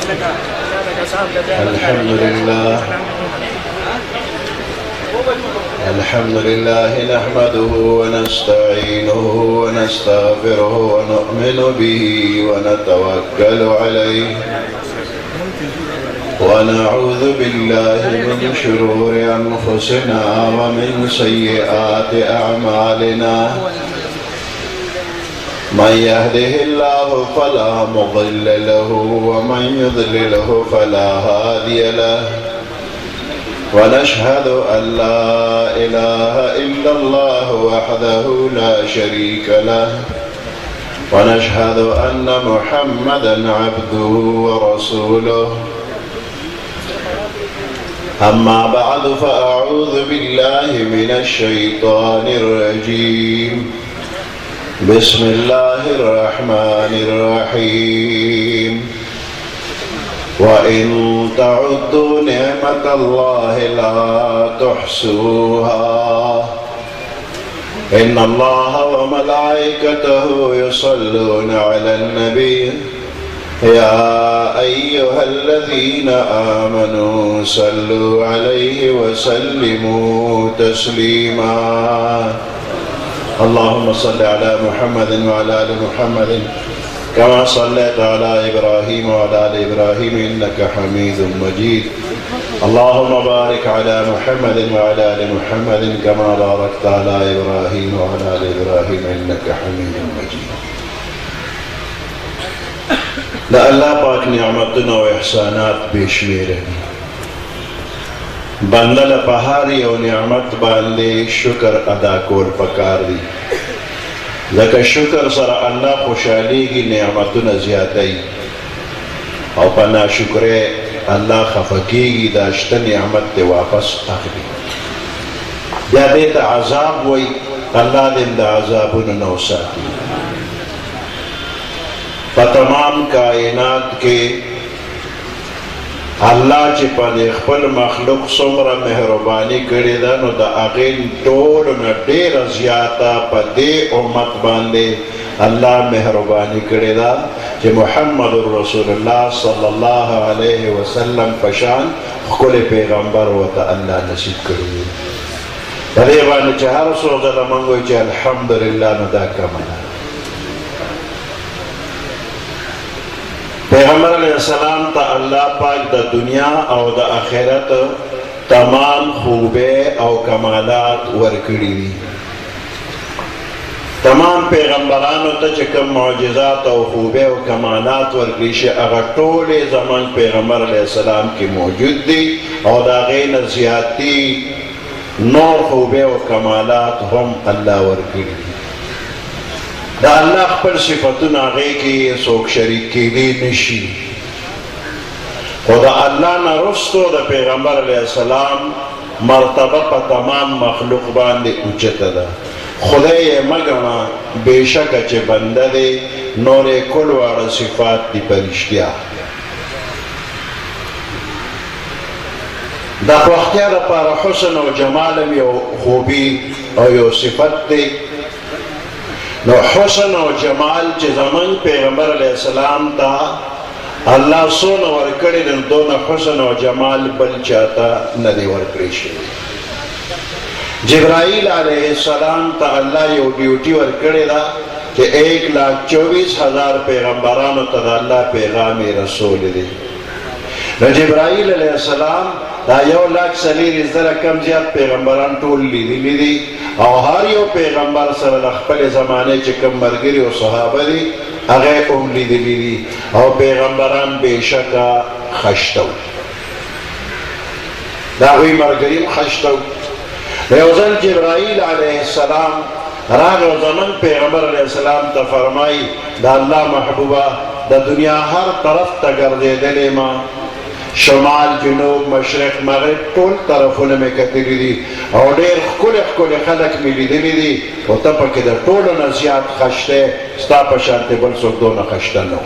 الحمد لله الحمد لله نحمده ونستعينه ونستغفره ونؤمن به ونتوكل عليه ونعوذ بالله من شرور أنفسنا ومن سيئات أعمالنا من يهده الله فلا مضل له ومن يضلله فلا هادي له ونشهد أن لا إله إلا الله وحده لا شريك له ونشهد أن محمدا عبده ورسوله أما بعد فأعوذ بالله من الشيطان الرجيم بسم الله الرحمن الرحيم وإن تعدوا نعمة الله لا تحصوها إن الله وملائكته يصلون على النبي يا أيها الذين آمنوا صلوا عليه وسلموا تسليما اللهم صل على محمد وعلى آل محمد كما صليت على إبراهيم وعلى آل إبراهيم إنك حميد مجيد اللهم بارك على محمد وعلى آل محمد كما باركت على إبراهيم وعلى آل إبراهيم إنك حميد مجيد دا اللہ پاک نعمتنا و احسانات بشمیر بندل پہاری و نعمت باندے شکر ادا کول پکار دی لکہ شکر سر اللہ خوشحالی کی نعمتنا زیادی او پنا شکرے اللہ خفکی کی داشت نعمت تے واپس اخلی یا دیتا عذاب وی اللہ دن دا عذابن نو ساتی تمام کائنات کے اللہ چی پا دی خپل مخلوق سمرا مہربانی کردی دا نو دا اغین ٹول نا دیر زیادہ پا دی امت باندے اللہ مہربانی کردی دا چی محمد رسول اللہ صلی اللہ علیہ وسلم پشان خکل پیغمبر و تا اللہ نصیب کردی دی بانی چی ہر سوزا دا منگوی چی الحمدللہ نو دا کمانا پیغمبر علیہ السلام تا اللہ پاک دا دنیا او دا آخرت تمام خوبے او کمالات ورکڑی دی تمام پیغمبرانو تا چکم معجزات او خوبے او کمالات ورکڑی شے اگر طول زمان پیغمبر علیہ السلام کی موجود دی او دا غین زیادتی نور خوبے او کمالات ہم اللہ ورکڑی دی دا اللہ پر صفتون آگے کی سوک شریک کی دی نشی خدا اللہ نرستو دا پیغمبر علیہ السلام مرتبہ پا تمام مخلوق باندے اچت دا خدا یہ مگنا بے شک چے بندہ دے نور کل وار صفات دی پرشتیا دا وقتیا دا پارا حسن و جمالم یو خوبی او یو صفت دے نو حسن و جمال چی زمان پیغمبر علیہ السلام تا اللہ سون ورکڑی دون حسن و جمال بل چاہتا ندی ورکڑی شد جبرائیل علیہ السلام تا اللہ یو ڈیوٹی ورکڑی دا کہ 1,24,000 پیغمبرانو تا دا اللہ پیغام رسول دی نو جبرائیل علیہ السلام دا 1,40,000 کم زیاد پیغمبران طول لی دی او ہر یو پیغمبر سر اخپل زمانے چکم مرگری و صحابہ دی اغیر املی دلی دی او پیغمبران بے شکا خشتو دا ہوئی مرگریم خشتو ریوزن جبرائیل علیہ السلام راگ و زمن پیغمبر علیہ السلام تا فرمائی دا اللہ محبوبہ دا دنیا ہر طرف تا گردے دلے ماں شمال جنوب مشرق مغرب طول طرفون میں کتلی دی اور دیر کل خلق ملی دلی دی و تپا که در طول نزیاد خشتے ستا پشانتے بل سوک دون خشتنو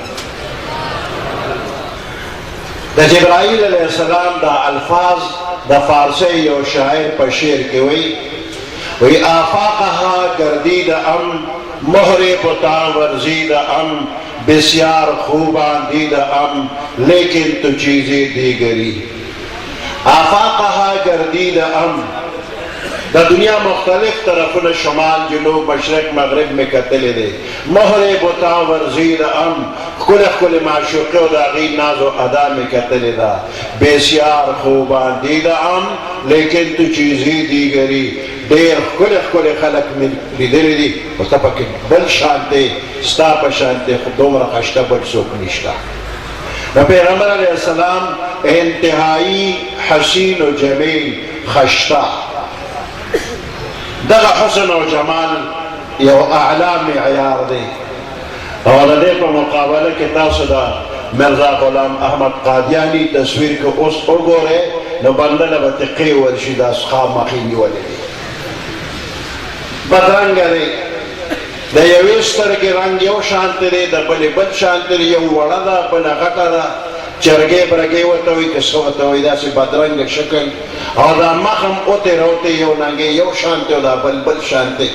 دا جبرائیل علیہ السلام دا الفاظ دا فارسی یو شاعر پا شیر کے وی آفاقها گردید ام مہر پتا ورزید ام بسیار خوبان دید ام لیکن تو چیزیں دیگری آفاقها گردید ام دا دنیا مختلف طرفون شمال جنوب مشرق مغرب میں قتل دے مہر بتا ورزید ام کل کل معشوقے و داغی ناز و ادا میں قتل دا بسیار خوبان دید ام لیکن تو چیزی دیگری دیر کل کل خلق میں لیدر دی و تپک بل شانتے ستا پا شانتے دومر خشتا بل سوک نشتا پیغمبر علیہ السلام انتہائی حسین و جمیل خشتا دغه حسن او جمال یو اعلی معیار دی او د دې په مقابله کې تاسو دا مرزا غلام احمد قادیانی تصویر کې اوس وګورئ نو بنده له به تقی ورشي دا څخه مخې نیولې دي بدرنګه دی د یوې سترګې رنګ you Shanta the the بلې bill Shanta the you وړه ده بله غټه ده چرګې برګې ورته وایي که څه ورته وایي داسې بدرنګه شکل او دا مخ هم اوتې روتې یو ننګې یو شانتې او دا بل شانتې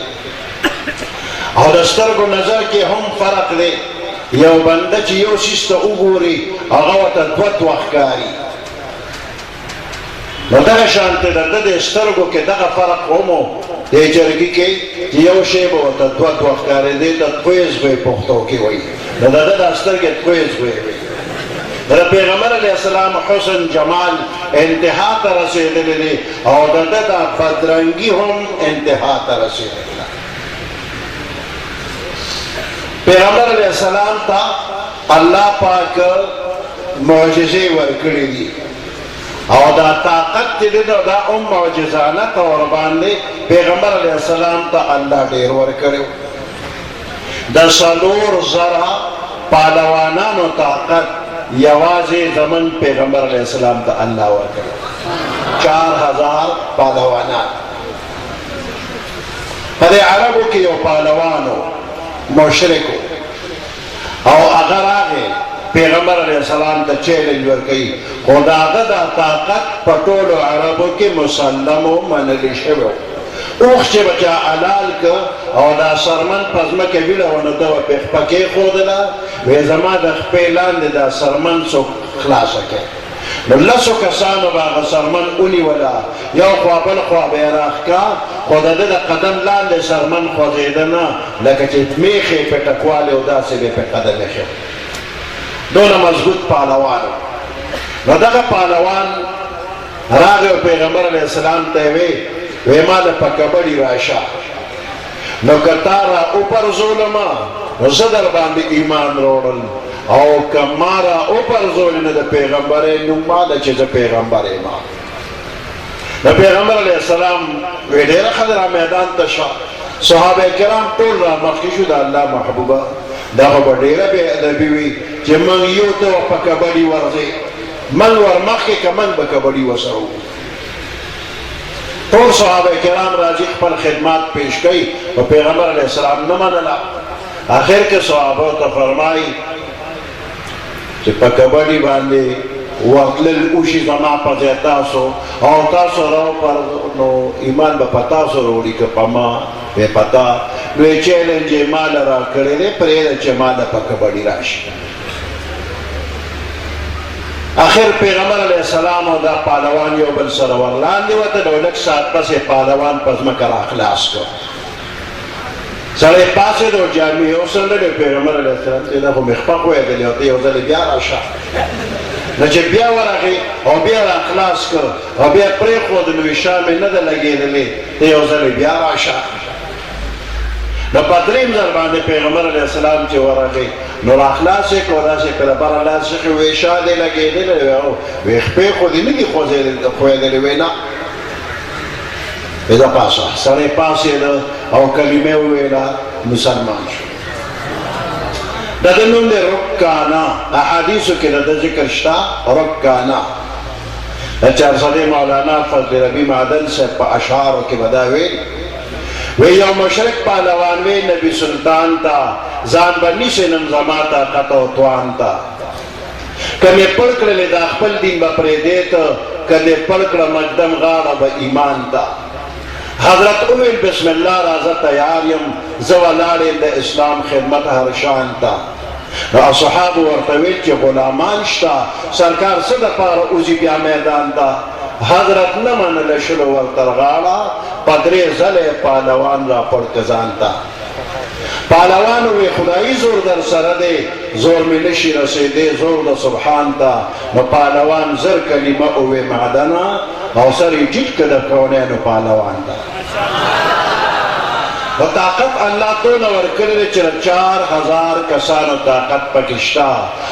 او د سترګو نظر کې هم فرق دی یو بنده چې یو څیز ته وګوري هغه ورته دوه ښکاري نو دغه شانتې د ده د سترګو کې دغه فرق هم و دې جرګي کې چې یو شی به ورته دوه ښکاري دی ته تویزغوی پښتو کې وایي نو د ده دا سترګې تویزغوی وي د پیغمبر علیہ السلام حسن جمال انتہا تا رسیدلی دی او د ده دا بدرنگی هم انتہا تا رسیدلی پیغمبر علیہ السلام تا اللہ پاک معجزے ورکڑی دی او دا طاقت دی دا معجزانہ طور باندے پیغمبر علیہ السلام تا اللہ دیر ورکڑی دا سلور زرہ پالوانانو طاقت یوازی زمن پیغمبر علیہ السلام تا اللہ ورکڑی 4000 پالوانان پدے عربو کی یو پالوانو مشرکو او اگر آگے پیغمبر علیہ السلام تا چیلنج ورکی خدا دا طاقت پٹولو عربو کی مسلم و منلی شبو اوخ چه بچا علال که او دا سرمن پزمک ویلا ونو دو پکی خودلا وی زما دا خپیلان دا سرمن سو خلاصه که نو لسو کسانو باغ سرمن اونی ولا یو خوابل خواب ایراخ کا خدا دا قدم لان دا سرمن خوزیدنا لکه چه میخی پی تکوالی و دا سی بی پی قدم خیو دونا مضبوط پالوانو نو دا پالوان راغ پیغمبر علیہ السلام تیوی وی مالا پا کبڑی راشا نو کتارا اوپر ظلما نو صدر باندی ایمان روڑن او کمارا اوپر ظلم دا پیغمبر نو مالا چیز پیغمبر ایمان نو پیغمبر علیہ السلام وی دیر خدر میدان تشا صحابہ کرام طول را مخشو دا اللہ محبوبا دا خبر دیر بے ادبی وی چی من یو تو پا کبڑی ورزی من ورمخی که من با کبڑی وسرو طول صحابہ کرام راضی پر خدمات پیش گئی و پیغمبر علیہ السلام نمانلا آخر کے صحابہ تو فرمائی کہ پا کبڑی باندے وقلل اوشی زمان پا زیتاسو او تاسو رو پر نو ایمان با پتاسو روڑی که پا ما بے پتا نوی چیلنج مال را کرے دے پرید چے مال پا کبڑی راشی آخر پیغمبر علیہ السلام او دا پالوان یو بل سرور لاندی وطا دولک سات پس پالوان پزمکر اخلاص کر سڑے پاسے دو جامی ہو سندر پیغمبر علیہ السلام تینا خو مخفق ہوئے دلی ہوتی ہو دلی بیا راشا نچے بیا ورقی او بیا را اخلاص کر او بیا پری خود نوی شامی ندر لگی دلی تی ہو دلی بیا راشا نو پدریم زربان پیغمبر علیہ السلام چی ورقی نور اخلاص ایک ودا سے پر بر اللہ سخی ویشا دے لگے دے لگے ویخ پی خودی نگی خوی دے لگے نا ایدہ پاسا سرے پاسی دا او کلمے ویلا مسلمان شو دادنون دے رکانا احادیثو کی دا ذکر شتا رکانا چارسدہ مولانا فضل ربی معدن سے پا اشعارو کی بداوی وی یو مشرک پالوان وی نبی سلطان تا زان بنی سے نمزماتا قطع توان تا کمی پڑکڑ لی دا خپل دین با پریدیتا کمی پڑکڑ مجدم غارا با ایمان تا حضرت اویل بسم اللہ رازا تیاریم زوالارین دا اسلام خدمت ہر شان تا نو صحابو ورطویل چه غلامان شتا سرکار صد پار اوزی بیا میدان تا حضرت نمن لشلو ورطرغالا پدری زل پالوان را پرکزان تا پالوانو وی خدایی زور در سرده زور می نشی رسیده زور در سبحان تا نو پالوان زر کلمه اوی معدنا او سری جد کده کونینو پالوان تا و طاقت اللہ تو نور کرده چرا 4000 کسانو طاقت پکشتا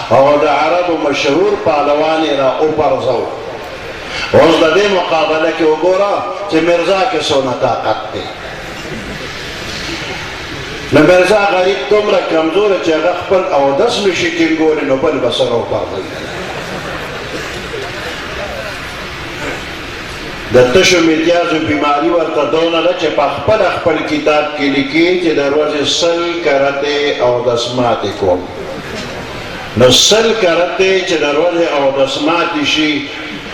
او دا عرب مشهور پالوانی را اوپرزو اوز دا دی مقابله که اگورا چه مرزا که سونا طاقت دی مرزا غریب تمرا کمزور چه غخپل او 10 مشی کنگوری نو بل بسر اوپرزو د تشو میتیازو بیماری ورته دونه ده چې په خپل کتاب کې لیکي چې د ورځې 100 کرته او دسماتې کوم نو 100 کرته چې د ورځې او دسماتې شي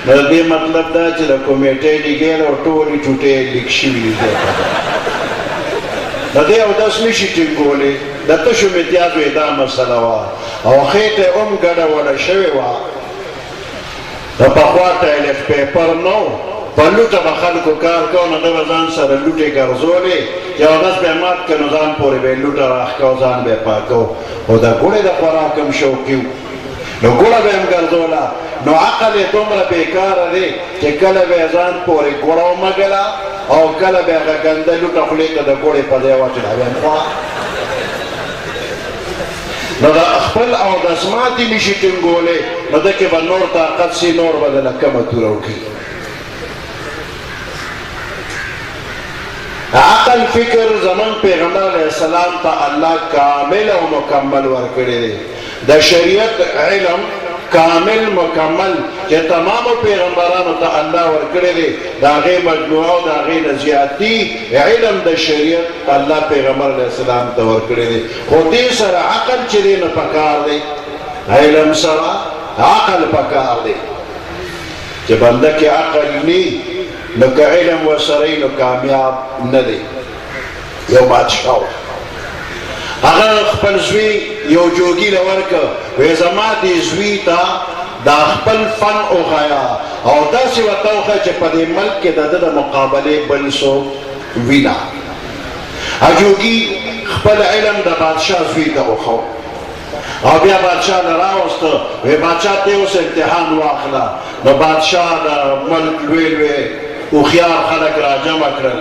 نو دې مطلب دا چې د کمیټې لیکل او ټولې ټوټې لیک شوي دي نو دې او دس نشي ټینګولې د تشو میتیازو دا مسله وه او خېټه هم ګډه وډه شوې وه د پخوا ټایلټ پیپر نو په لوټه به خلکو کار کو نو ده به ځان سره لوټې ګرځولې چې اودس به یې مات کړ نو ځان پورې به یې لوټه راښکه ځان به یې پاکو او د ګوړې د خوراک هم شوقي و نو ګوړه به یې هم ګرځوله نو عقل یې دومره بېکاره دی چې کله به یې ځان پورې ګوړه ومږله او کله به یې هغه ګنده لوټه خولې ته د ګوړې په ځای واچوله بیا یې خوا نو د خپل اودس ماتې نشي ټینګولی نو ده کې به نور طاقت سي نور به دله کمه توره وکړي عقل فکر زمان پیغمبر علیہ السلام تا اللہ کامل و مکمل ورکڑی دی دا شریعت علم کامل مکمل کہ تمام پیغمبرانو تا اللہ ورکڑی دی دا غی مجموعہ دا غی نزیاتی علم دا شریعت اللہ پیغمبر علیہ السلام تا ورکڑی دی خودی سر عقل چلی نا پکار دی علم سر عقل پکار دی کہ بندہ کی عقل نی نو که علم و سرئی نو کامیاب ندی یو بادشاو اگر خپل زوی یو جوگی لورکا وی زما دی زوی تا دا خپل فن اوخایا او دا سی وطاوخا چه پا دی ملک که دا دا مقابله بلسو وینا جوگی خپل علم دا بادشاہ زوی تا اوخاو او بیا بادشاہ لراوستا وی بادشاہ تیوس امتحان واخلا نو بادشاہ دا ملک لوی او خیار خلق را جمع کرل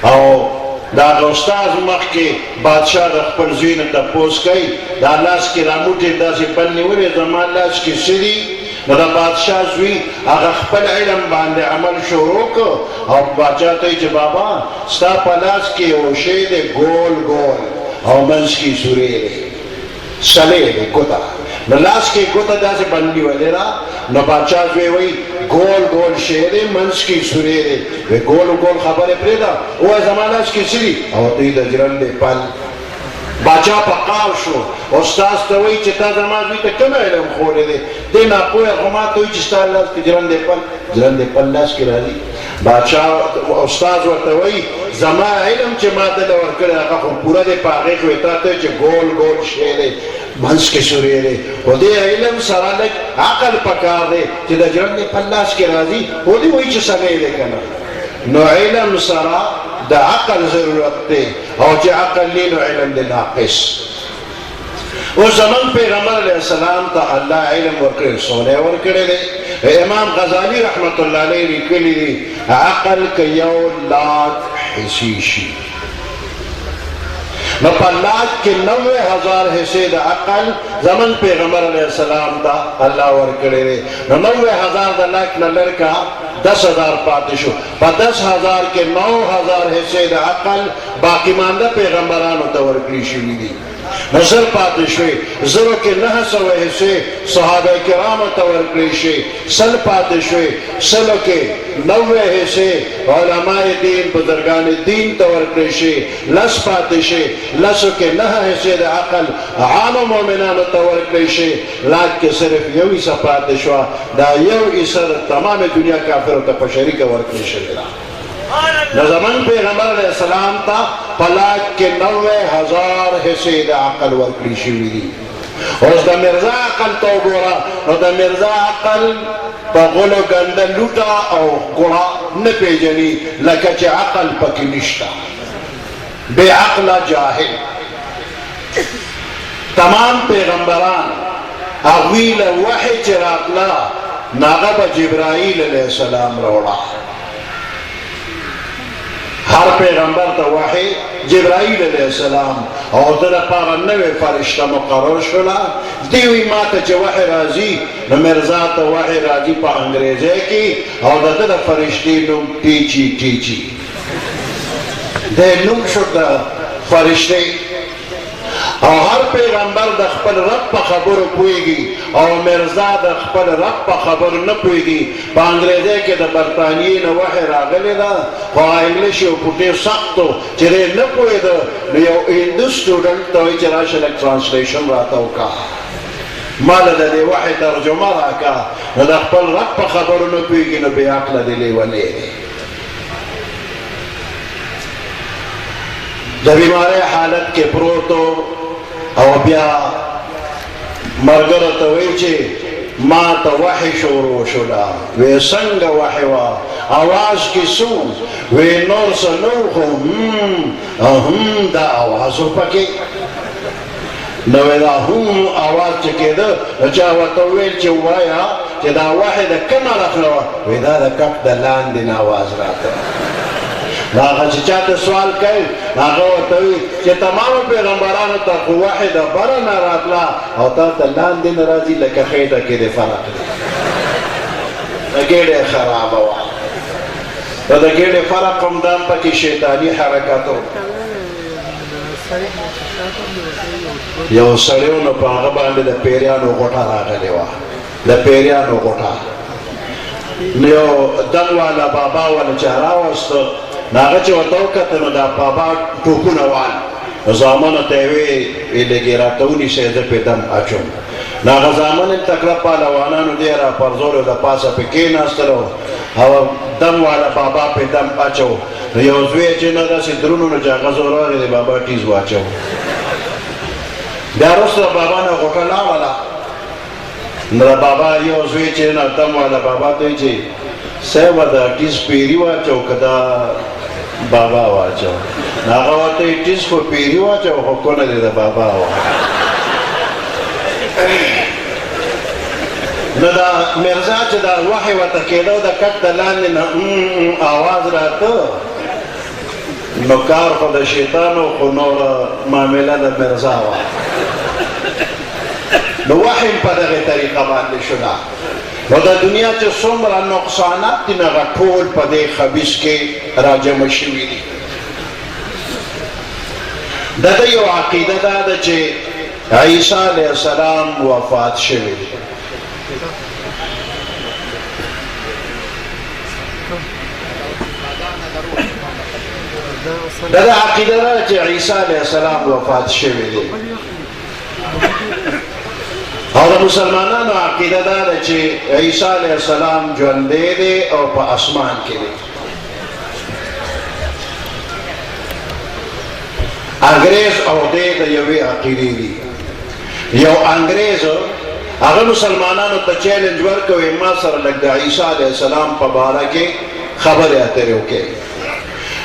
او دا استاز مخ کې بادشاہ د خپل زوی نه تپوس کوي دا لاس کې راموټې داسې بل نیولې زما لاس کې څه دي نو د بادشاہ زوی هغه خپل علم باندې عمل شروع کړ او بادشاہ ته چې بابا ستا په لاس کې یو شی دی ګول ګول او منځ کې سورې دی سلې دی ګوته نو لاس کې ګوته داسې بندي ولې را نو بادشاہ زوی وایي گول گول شیر منس کی سوری دی وی گول گول خبر پریدا او زمانش کی سری او توی دا جرند پل باچا پا قاو شو استاز توی چه تا زمان دوی تا کم علم خوری دی دینا پوی غما توی چستا لاز کی جرند پل لاز کی رازی باچا استاز ورطوی زمان علم چه ما دل ورکر اقا خون پورا دی پاقی خویتا توی چه گول گول شیر منس کے سوری رے او دے علم سرالک عقل پکار دے چی دا جرند پلاس کے رازی او دے وہی چی سگئے دے کنا نو علم سرا دا عقل ضرورت دے او چی عقل لی نو علم دے ناقص او زمان پیغمبر علیہ السلام تا اللہ علم ورکر سونے ورکر دے امام غزالی رحمت اللہ علیہ لکلی دی عقل کیو لاکھ حسیشی نو پلاک کے 90,000 حصے دا عقل زمن پیغمبر علیہ السلام تا اللہ ورکڑے رے نو 90,000 دا لاک نلر کا 10,000 پاتے شو پا 10,000 کے 9,000 حصے دا عقل باقی ماندہ پیغمبرانو تا ورکڑی شوی دی نظر پاتے شوی زرو کے 900 حصے صحابہ کرام تا ورکڑی شوی سل پاتے شوی سلو کے 90 حصے علماء دین بزرگان دین تا ورکڑی شوی لس پاتے شوی لسو کے 9 حصے دا عقل عام مومنانو تا ورکڑی شوی لاکھ کے صرف یو ایسا پاتے شوا دا یو ایسا تمام دنیا کافر تا پشری کا ورکڑی شوی نظمان پیغمبر علیہ السلام تا پلاک کے 90,000 حصے دا عقل ورکلی شوی دی. اوس دا مرزا عقل تو گورا نو دا مرزا عقل پا غلو گنده لوٹا او گوڑا نپیجنی لکه چه عقل پکی نشتا. بے عقل جاہل. تمام پیغمبران اغویل وحی چراقلا ناغب جبرائیل علیہ السلام روڑا. ہر پیغمبر تا وحی جبرائیل علیہ السلام اور در پارا نوے فرشتہ مقرر شلا. دیوی ماتا چه وحی رازی نو مرزا تا وحی رازی پا انگریزے کی اور در فرشتی نم ٹیچی ٹیچی دے نم شد فرشتی. اور ہر پیغمبر د خپل رب په خبرو پوهیږي او مرزا د خپل رب په خبرو نه پوهیږي. په انګریزي کې د برطانیې نه وحی راغلی ده خو انګلیش یو ډېر سخت و چې دی نه پوهېده نو یو هندو سټوډنټ ته وایي چې راشه لږ ټرانسلیشن راته وکړه ما له د دې وحی ترجمه راکړه. نو د خپل رب په خبرو نه پوهیږي نو بې عقله دی لیونی دی. د بیماری حالت کې پروتو او بیا مرګره ته وایي چې ما ته وحی شروع شوله. وی څنګه وحی وه اواز کې څو وی نور څه نه خو دا اواز و پکې نو دا اواز چې کېده چا ورته وویل چې ووایه چې دا وحی د کومه راغله وه وی دا د کټ د لاندې نه اواز راته. هغه چې چاته سوال کوي هغه ورته وایي چې تمامو پیغمبرانو ته خو وحی د بره نه راتله او تا ته لاندې نه راځي لکه خېټه کې د فرق دی. د ګېډې خرابه وه نو د ګېډې فرق هم دا هم پکې شیطاني حرکت و. یو سړی و نو په هغه باندې د پیریانو غوټه راغلې وه. د پیریانو غوټه نو یو دم والا بابا والا چې راوسته ناغه چې ورته وکتل نو دا بابا ټوپونه وال زامنو ته یې ویې لږې راته ونیسئ زه پې دم اچوم. ناغه زامن یې تکړه پهلوانانو دی را پرزولو د پاسه پې کېناستلو او دم والا بابا پې دم اچو. نو یو زوی چې نه داسې درونو نو چې هغه زور راغی د بابا ټیز واچو. بیا وروسته بابا نه غوټه لاړله نو د بابا یو زوی چې نه دم والا بابا ته وایي چې صاحب دا ټیز پیری واچو که دا بابا واچو. هغه ورته یې ټیز خو پیری واچو خو کونه دی د بابا وه. نو دا مرزا چې دا وحی ورته کېده د کټ د لاندې نه آواز راته نو کار خو د شیطانو خو نوره معامله د مرزا وه. نو وحی په دغې طریقه باندې شوله. نو د دنیا چې څومره نقصانات دي نو هغه ټول په دې خبیث کې راجمع شوي دي. د ده یو عقیده دا ده چې عیسی علیه السلام وفات شوی دی. د ده عقیده دا ده چې عیسی علیه السلام وفات شوی دی. او د مسلمانانو عقیده دا ده چې عیسی علیه السلام ژوندی دی او په اسمان کې دی. انګریز او دی د یوې عقیدې دي. یو انګریز هغه مسلمانانو ته چیلنج ورکوي ما سره لږ د عیسی علیه السلام په باره کې خبرې اترې وکړي.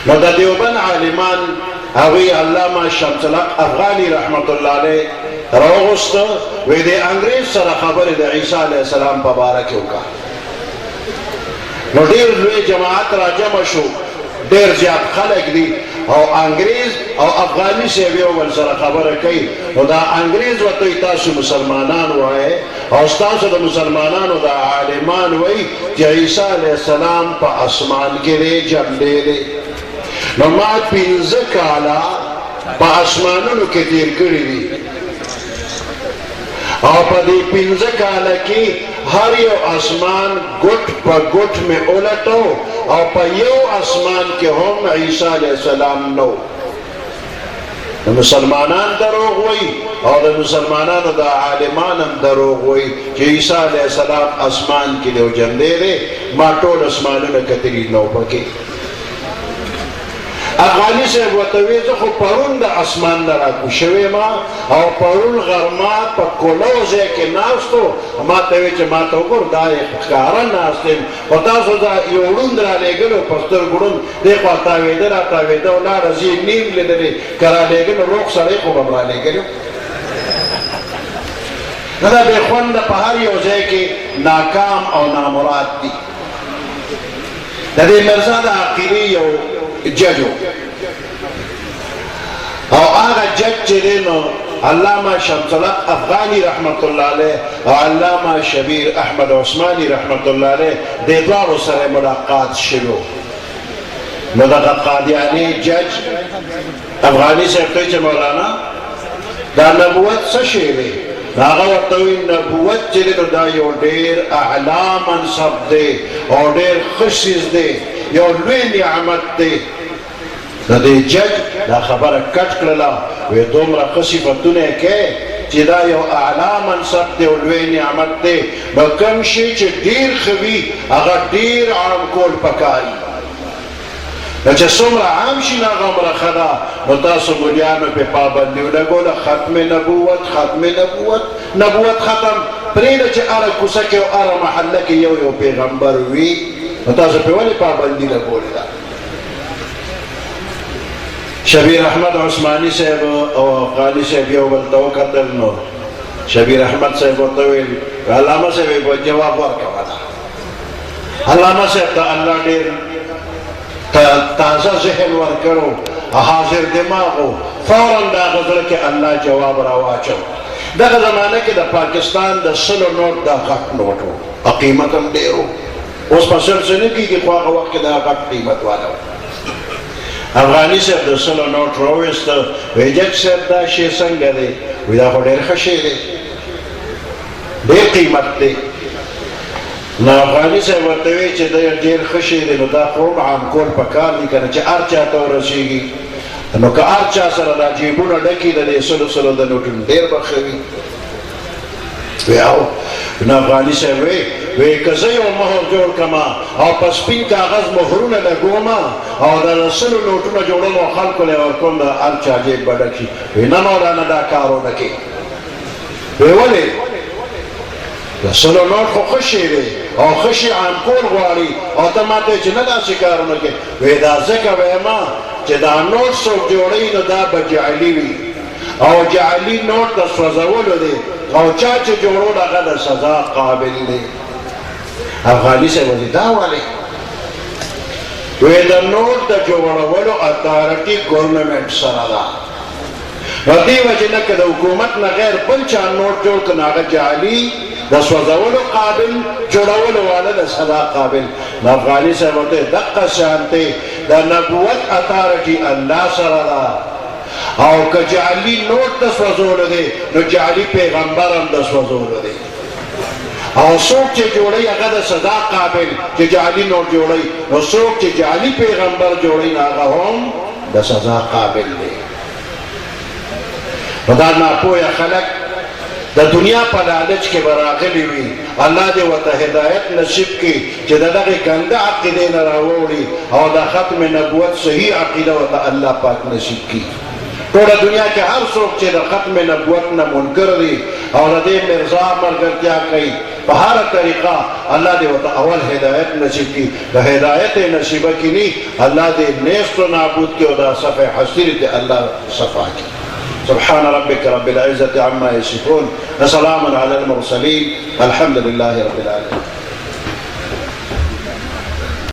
نو د دیوبند عالمان هغوی علامه شمس الحق افغاني رحمت الله علیه راوغوسته وی د انګریز سره خبرې د عیسی علیه السلام په باره کې وکړه. نو ډېر لوی جماعت راجمع شو ډېر زیات خلک دي او انګریز او افغاني صاحب یو بل سره خبره کوي. نو دا انګریز ورته وایي تاسو مسلمانان وایئ او ستاسو د مسلمانانو د عالمان وایي چې عیسی علیه السلام په اسمان کې دی ژوندی دی. نو ما 15 کاله په اسمانونو کې تیر کړي دي او په دې 15 کاله کې هر یو اسمان ګوټ په ګوټ مې اولټو او په یو اسمان کې هم عیسی علیه السلام نو. د مسلمانان دروغ وایي او د مسلمانانو د عالمان هم دروغ وایي چې عیسی علیه السلام اسمان کې دی او ژوندی دی. ما ټول اسمانونه کتلي نو پکې. افغانی صاحب وتوی زه خو پرون د اسمان نه راکوشوی ما او پرون غرما په کولو ځای کې ناست و ما ته وی چې ما ته وګور دا یې ښکاره ناست یم خو تاسو دا یو ړوند رالېږلو په سترګو ړوند دی خوا تاوېده را تاوېده ولاړه زه یې نیم لیدلې که رالېږلو روغ سړی خو به م رالېږلي نه دا بې خونده په هر یو ځای کې ناکام او نامراد دي د دې مرزا د عقیدې یو ججو او هغه جج چې دی نو علامه شمس الحق افغانی رحمت الله علیه او علامه شبیر احمد عثمانی رحمت الله علیه دې دواړو سره ملاقات شوی نو دغه قادیاني جج افغانی صاحب ته چې مولانا دا نبوت څه شی دی هغه ورته وایي نبوت چې دی نو دا یو ډېر اعلی منصب دی او ډېر ښه څیز دی یو لوی نعمت دی د دې جج دا خبره کټ کړله وی دومره ښه صفتونه یې کوې چې دا یو اعلی منصب دی او لوی نعمت دی نو کوم شی چې ډېر ښه وي هغه ډېر عام کول پکار وي نو چې څومره عام شي نو هغه هومره ښه ده نو تاسو ملیانو پې پابندي ولګوله ختم نبوت ختم نبوت نبوت ختم پرېږده چې هره کوڅه کې او هره محله کې یو یو پیغمبر وي نو تاسو پې ولې پابندي لګولې ده شبیر احمد عثمانی صاحب او افغانی صاحب یو بل ته وکتل نو شبیر احمد صاحب ورته ویل علامه صاحب یې جواب ورکوه ده علامه صاحب ته الله ډېر تازه ذهن ورکړو حاضر دماغو فوراً د هغه زړه کې الله جواب راواچو دغه زمانه کې د پاکستان د سلو نوټ دا غټ نوټ و او قیمت هم ډېر و اوس په سل څه نه کېږي خو هغه وخت کې دا غټ قیمت والا و افغاني صاحب د سلو نوټ راوویسته وایي جج صاحب دا شی څنګه دی وایي دا خو ډېر ښه شی دی ډېر قیمت دی نو افغاني صاحب ورته وایي چې دا ډېر ښه شی دی نو دا خو هم عام کول پکار دي که نه چې هر چا ته ورسېږي نو که هر چا سره دا جیبونه ډکي د دې سلو سلو د نوټونو ډېر به ښه وي وی او نو افغاني صاحب وی که زه یو مهر جوړ کړم او په سپین کاغذ مهرونه لګوم او د سلو نوټونه جوړوم او خلکو له ورکوم د هر چا جیب به ډک شي وی نه مولانا دا کار ونه کې وی ولې د سلو نوټ خو ښه شی دی او ښه شي عام کول غواړي او ته ما ته چې نه داسې کارونه کوې وی دا ځکه وایم چې دا نوټ څوک جوړوي نو دا به جعلي وي او جعلي نوټ د سوځولو دی او چا چې جوړول هغه د سزا قابل دی افغاني صاحب وایي دا ولې وی د نوټ د جوړولو اتارټي ګورنمنټ سره ده نو دې وجې نه که د حکومت نه غیر بل چا نوټ جوړ کړه نو هغه جعلي د سوځولو قابل جوړولو والا د سزا قابل نو افغاني صاحب ورته دقه شانتې د نبوت اتارټي الله سره ده او که جعلي نوټ د سوځولو دی نو جعلي پیغمبر هم د سوځولو دی او څوک چې جوړوي هغه د سزا قابل چې جعلي نوټ جوړوي نو څوک چې جعلي پیغمبر جوړوي نو هغه هم د سزا قابل دی نو دا ناپوهه خلک د دنیا په لالچ کې به راغلي وي الله دې ورته هدایت نصیب کړي چې د دغې ګنده عقیدې نه راوړي او د ختم نبوت صحیح عقیده ورته الله پاک نصیب کړي ټوله دنیا کې هر څوک چې د ختم نبوت نه منکر دي او د دې مرزا ملګرتیا کوي په هره طریقه الله دې ورته اول هدایت نصیب کړي د هدایت یې نصیبه کړي الله دې نیست و نابود کړي او د صفحه حسیر دې الله صفا کړي سبحان ربك رب العزة عما يصفون وسلام على المرسلين الحمد لله رب العالمين